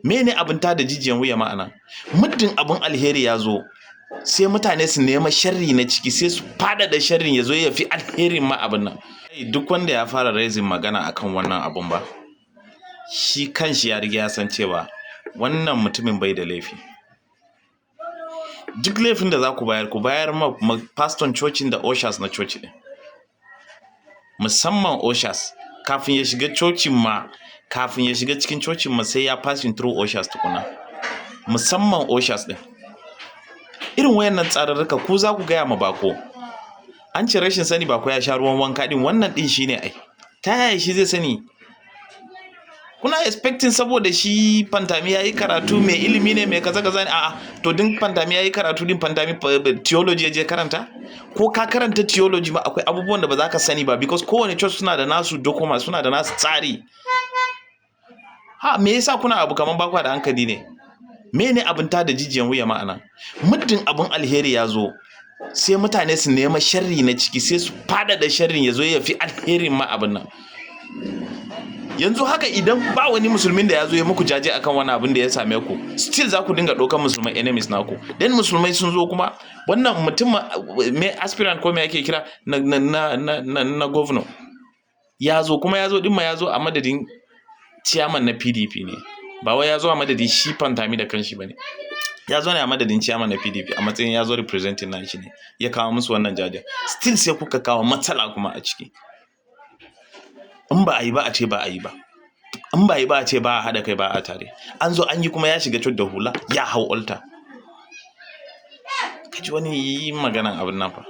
mene abin ta da jijiyan wuya ma'ana muddin abin alheri ya zo sai mutane su nema sharri na ciki sai su faɗaɗa sharrin ya zo ya fi alherin ma abin nan. Duk wanda ya fara raising magana akan wannan abun ba shi kanshi ya riga ya san cewa wannan mutumin bai da laifi. Duk laifin da za ku bayar ma paston cocin da ushers na coci ɗin, musamman ushers kafin ya shiga cocin ma, kafin ya shiga cikin cocin ma sai ya passing through ushers tukuna, musamman ushers ɗin. Irin wayannan tsararruka ku za ku gaya ma bako. An ce rashin sani bako ya sha ruwan wanka ɗin, wannan ɗin shine ai. Ta yaya shi zai sani? Kuna expecting saboda shi Fantami ya yi karatu mai ilimi ne mai kaza kaza ne, a'a to din Fantami ya yi karatu din Fantami theology ya je karanta? Ko ka karanta theology ma akwai abubuwan da ba za ka sani ba, because kowane church suna da nasu dokuma, suna da nasu tsari. Me yasa kuna abu kaman bakwa da hankali ne? Mene abin ta da jijiyan wuya ma'ana muddin abin alheri ya zo sai mutane su nema sharri na ciki sai su faɗaɗa sharrin ya zo ya fi alherin ma abin nan. Yanzu haka idan ba wani musulmin da ya zo ya muku jaje akan wani abin da ya same ku, still za ku dinga ɗaukar musulmai enemies naku. Dan musulmai sun zo kuma wannan mutum mai aspirant ko me yake kira na governor ya zo kuma ya zo ɗin ma ya zo a madadin chairman na PDP ne, ba wai ya zo a madadin shi Fantami da kanshi ba ne. Ya zo ne a madadin chairman na PDP a matsayin ya zo representing na shi ne ya kawo musu wannan jajen. Still sai kuka kawo matsala kuma a ciki. In ba a yi ba a ce ba a yi ba, in ba a yi ba a ce ba a haɗa kai ba a tare. An zo an yi kuma ya shiga church da hula ya hau altar. Kaji wani yi maganan abin nan fa.